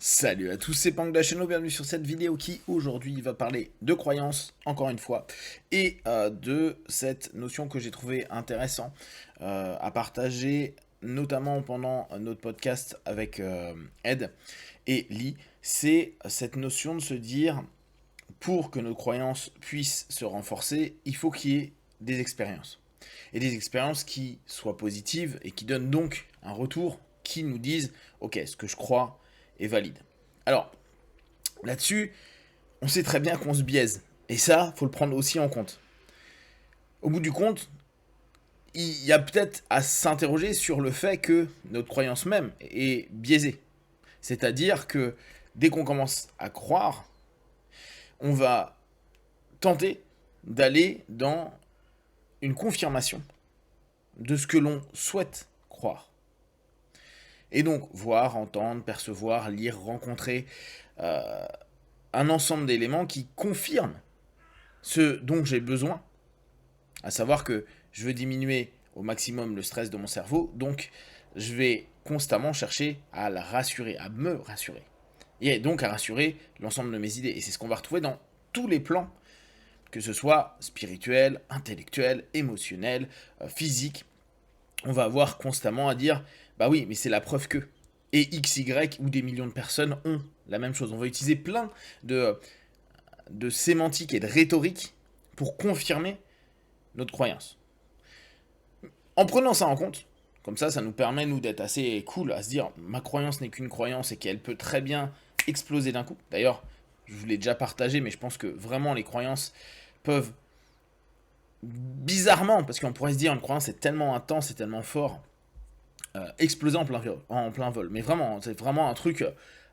Salut à tous, c'est Pang de la chaîne, bienvenue sur cette vidéo qui aujourd'hui va parler de croyances, encore une fois, et de cette notion que j'ai trouvé intéressant à partager, notamment pendant notre podcast avec Ed et Lee, c'est cette notion de se dire, pour que nos croyances puissent se renforcer, il faut qu'il y ait des expériences. Et des expériences qui soient positives et qui donnent donc un retour qui nous disent, ok, ce que je crois est valide. Alors, là-dessus, on sait très bien qu'on se biaise. Et ça, faut le prendre aussi en compte. Au bout du compte, il y a peut-être à s'interroger sur le fait que notre croyance même est biaisée. C'est-à-dire que dès qu'on commence à croire, on va tenter d'aller dans une confirmation de ce que l'on souhaite croire. Et donc, voir, entendre, percevoir, lire, rencontrer un ensemble d'éléments qui confirment ce dont j'ai besoin, à savoir que je veux diminuer au maximum le stress de mon cerveau, donc je vais constamment chercher à la rassurer, à me rassurer. Et donc à rassurer l'ensemble de mes idées. Et c'est ce qu'on va retrouver dans tous les plans, que ce soit spirituel, intellectuel, émotionnel, physique. On va avoir constamment à dire, bah oui, mais c'est la preuve que. Et X, Y ou des millions de personnes ont la même chose. On va utiliser plein de sémantique et de rhétorique pour confirmer notre croyance. En prenant ça en compte, comme ça nous permet, nous, d'être assez cool à se dire, ma croyance n'est qu'une croyance et qu'elle peut très bien exploser d'un coup. D'ailleurs, je vous l'ai déjà partagé, mais je pense que vraiment les croyances peuvent, bizarrement, parce qu'on pourrait se dire, une croyance est tellement intense, c'est tellement fort, exploser en plein vol. Mais vraiment, c'est vraiment un truc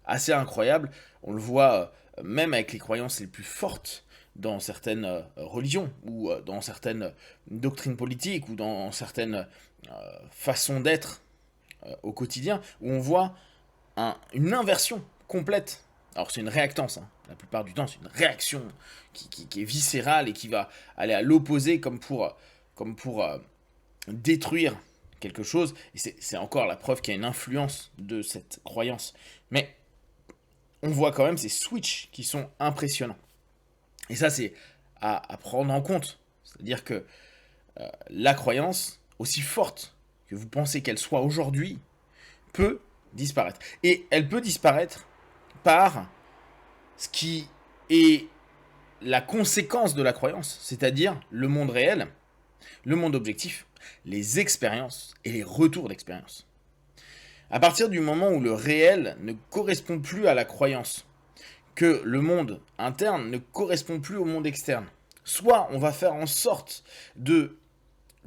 assez incroyable. On le voit même avec les croyances les plus fortes dans certaines religions, ou dans certaines doctrines politiques, ou dans certaines façons d'être au quotidien, où on voit une inversion complète. Alors c'est une réactance, hein. La plupart du temps c'est une réaction qui est viscérale et qui va aller à l'opposé comme pour détruire quelque chose. Et c'est encore la preuve qu'il y a une influence de cette croyance. Mais on voit quand même ces switches qui sont impressionnants. Et ça, c'est à prendre en compte. C'est-à-dire que la croyance, aussi forte que vous pensez qu'elle soit aujourd'hui, peut disparaître. Et elle peut disparaître par ce qui est la conséquence de la croyance, c'est-à-dire le monde réel, le monde objectif, les expériences et les retours d'expérience. À partir du moment où le réel ne correspond plus à la croyance, que le monde interne ne correspond plus au monde externe, soit on va faire en sorte de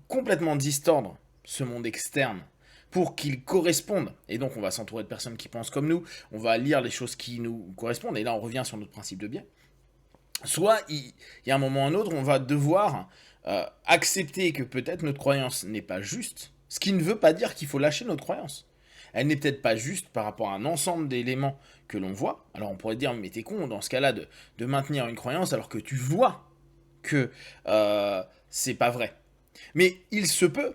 complètement distordre ce monde externe pour qu'il corresponde, et donc on va s'entourer de personnes qui pensent comme nous, on va lire les choses qui nous correspondent, et là on revient sur notre principe de bien, soit il y a un moment ou un autre, on va devoir accepter que peut-être notre croyance n'est pas juste, ce qui ne veut pas dire qu'il faut lâcher notre croyance. Elle n'est peut-être pas juste par rapport à un ensemble d'éléments que l'on voit. Alors on pourrait dire, mais t'es con dans ce cas-là de maintenir une croyance alors que tu vois que c'est pas vrai. Mais il se peut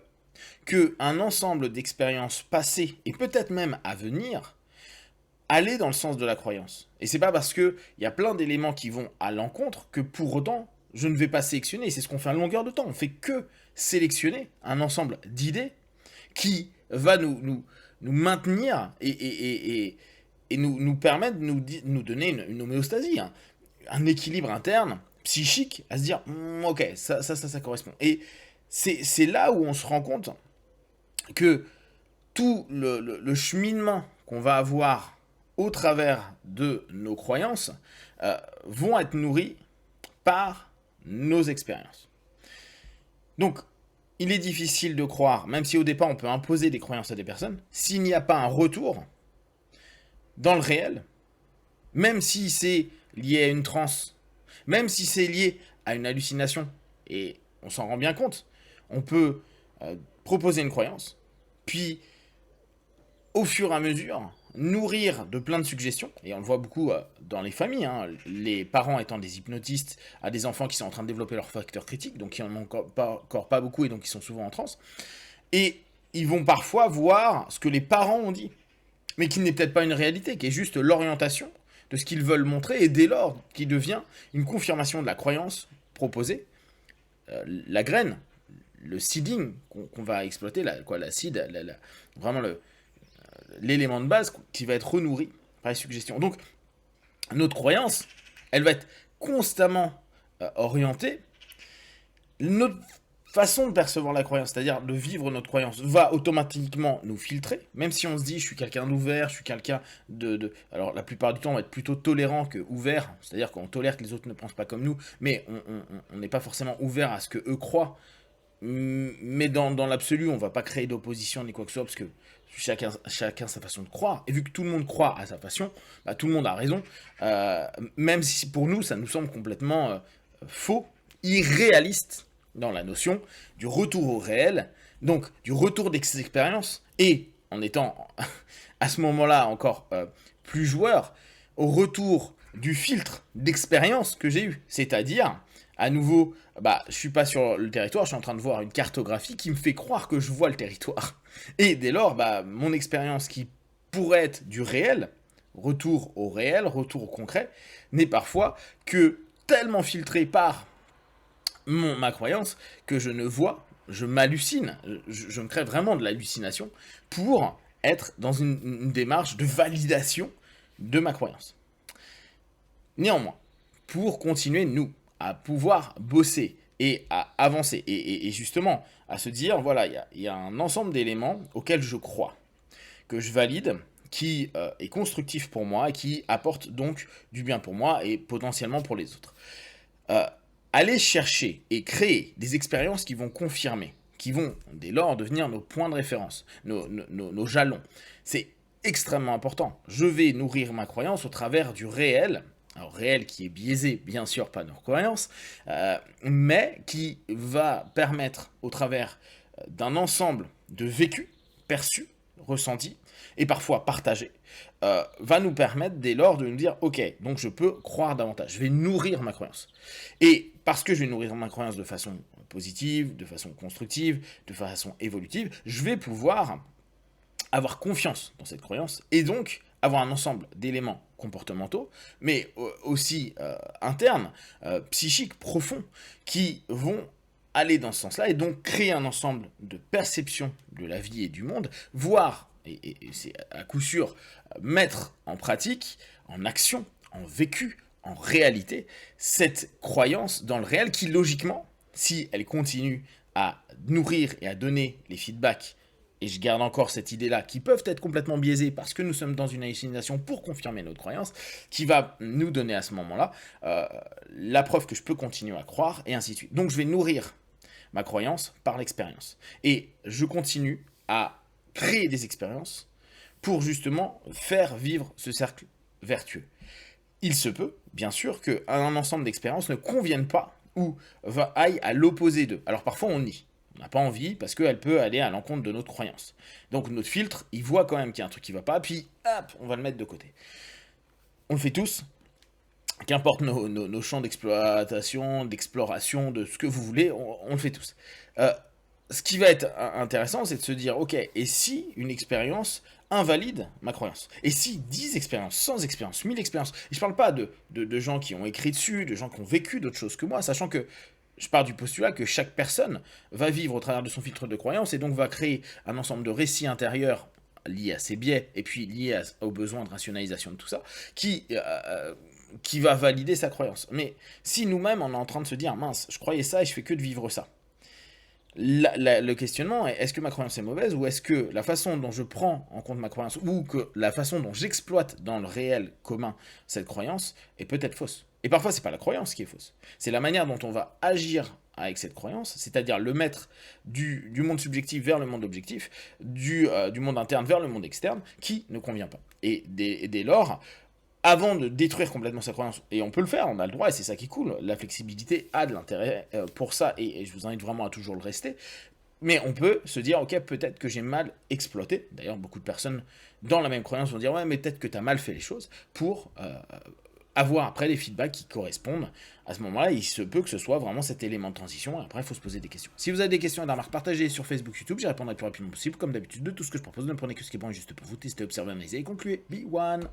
qu'un ensemble d'expériences passées et peut-être même à venir aller dans le sens de la croyance. Et c'est pas parce qu'il y a plein d'éléments qui vont à l'encontre que pour autant je ne vais pas sélectionner. C'est ce qu'on fait à longueur de temps. On fait que sélectionner un ensemble d'idées qui va nous maintenir et nous permettre de nous donner une homéostasie, hein, un équilibre interne, psychique, à se dire, ok, ça correspond. Et c'est là où on se rend compte que tout le cheminement qu'on va avoir au travers de nos croyances vont être nourris par nos expériences. Donc, il est difficile de croire, même si au départ on peut imposer des croyances à des personnes, s'il n'y a pas un retour dans le réel, même si c'est lié à une transe, même si c'est lié à une hallucination, et on s'en rend bien compte, on peut proposer une croyance, puis au fur et à mesure, nourrir de plein de suggestions, et on le voit beaucoup dans les familles, hein, les parents étant des hypnotistes à des enfants qui sont en train de développer leur facteur critique, donc qui n'en ont encore pas beaucoup et donc qui sont souvent en transe, et ils vont parfois voir ce que les parents ont dit. mais qui n'est peut-être pas une réalité, qui est juste l'orientation de ce qu'ils veulent montrer, et dès lors, qui devient une confirmation de la croyance proposée, la graine, le seeding qu'on va exploiter, la seed, vraiment l'élément de base qui va être renourri par les suggestions. Donc, notre croyance, elle va être constamment orientée. Notre façon de percevoir la croyance, c'est-à-dire de vivre notre croyance, va automatiquement nous filtrer, même si on se dit je suis quelqu'un d'ouvert, je suis quelqu'un Alors la plupart du temps on va être plutôt tolérant que ouvert, c'est-à-dire qu'on tolère que les autres ne pensent pas comme nous, mais on n'est pas forcément ouvert à ce que eux croient, mais dans l'absolu on va pas créer d'opposition ni quoi que ce soit, parce que chacun sa façon de croire, et vu que tout le monde croit à sa façon, bah, tout le monde a raison, même si pour nous ça nous semble complètement faux, irréaliste, dans la notion du retour au réel, donc du retour d'expérience, et en étant à ce moment-là encore plus joueur, au retour du filtre d'expérience que j'ai eu. C'est-à-dire, à nouveau, bah, je suis pas sur le territoire, je suis en train de voir une cartographie qui me fait croire que je vois le territoire. Et dès lors, bah, mon expérience qui pourrait être du réel, retour au réel, retour au concret, n'est parfois que tellement filtré par ma croyance que je ne vois, je m'hallucine, je me crée vraiment de l'hallucination pour être dans une démarche de validation de ma croyance. Néanmoins, pour continuer, nous, à pouvoir bosser et à avancer, et justement à se dire, voilà, il y a un ensemble d'éléments auxquels je crois, que je valide, qui est constructif pour moi, et qui apporte donc du bien pour moi, et potentiellement pour les autres. Aller chercher et créer des expériences qui vont confirmer, qui vont dès lors devenir nos points de référence, nos jalons. C'est extrêmement important. Je vais nourrir ma croyance au travers du réel, alors réel qui est biaisé bien sûr par nos croyances, mais qui va permettre au travers d'un ensemble de vécus, perçus, ressentis, et parfois partagés, va nous permettre dès lors de nous dire ok, donc je peux croire davantage, je vais nourrir ma croyance. Et parce que je vais nourrir ma croyance de façon positive, de façon constructive, de façon évolutive, je vais pouvoir avoir confiance dans cette croyance et donc avoir un ensemble d'éléments comportementaux, mais aussi internes, psychiques, profonds, qui vont aller dans ce sens-là et donc créer un ensemble de perceptions de la vie et du monde, voire, et c'est à coup sûr, mettre en pratique, en action, en vécu, en réalité, cette croyance dans le réel qui, logiquement, si elle continue à nourrir et à donner les feedbacks, et je garde encore cette idée-là, qui peuvent être complètement biaisées parce que nous sommes dans une hallucination pour confirmer notre croyance, qui va nous donner à ce moment-là la preuve que je peux continuer à croire, et ainsi de suite. Donc je vais nourrir ma croyance par l'expérience. Et je continue à créer des expériences pour justement faire vivre ce cercle vertueux. Il se peut, bien sûr, qu'un ensemble d'expériences ne convienne pas ou aille à l'opposé d'eux. Alors parfois on nie. On n'a pas envie parce qu'elle peut aller à l'encontre de notre croyance. Donc notre filtre, il voit quand même qu'il y a un truc qui ne va pas, puis hop, on va le mettre de côté. On le fait tous, qu'importe nos champs d'exploitation, d'exploration, de ce que vous voulez, on le fait tous. Ce qui va être intéressant, c'est de se dire, ok, et si une expérience invalide ma croyance? Et si 10 expériences, 100 expériences, 1000 expériences, et je parle pas de gens qui ont écrit dessus, de gens qui ont vécu d'autres choses que moi, sachant que je pars du postulat que chaque personne va vivre au travers de son filtre de croyance et donc va créer un ensemble de récits intérieurs liés à ses biais et puis liés aux besoins de rationalisation de tout ça, qui va valider sa croyance. Mais si nous-mêmes on est en train de se dire mince, je croyais ça et je fais que de vivre ça, le questionnement est est-ce que ma croyance est mauvaise ou est-ce que la façon dont je prends en compte ma croyance ou que la façon dont j'exploite dans le réel commun cette croyance est peut-être fausse. Et parfois c'est pas la croyance qui est fausse, c'est la manière dont on va agir avec cette croyance, c'est-à-dire le mettre du monde subjectif vers le monde objectif, du monde interne vers le monde externe, qui ne convient pas. Et dès lors, avant de détruire complètement sa croyance, et on peut le faire, on a le droit, et c'est ça qui est cool, la flexibilité a de l'intérêt pour ça, et je vous invite vraiment à toujours le rester, mais on peut se dire, ok, peut-être que j'ai mal exploité, d'ailleurs beaucoup de personnes dans la même croyance vont dire, ouais, mais peut-être que tu as mal fait les choses, pour avoir après les feedbacks qui correspondent. À ce moment-là, il se peut que ce soit vraiment cet élément de transition, et après, il faut se poser des questions. Si vous avez des questions et des remarques, partagez sur Facebook, YouTube, j'y répondrai le plus rapidement possible. Comme d'habitude, de tout ce que je propose, ne prenez que ce qui est bon et juste pour vous, testez, observez, analysez et concluez. Be one!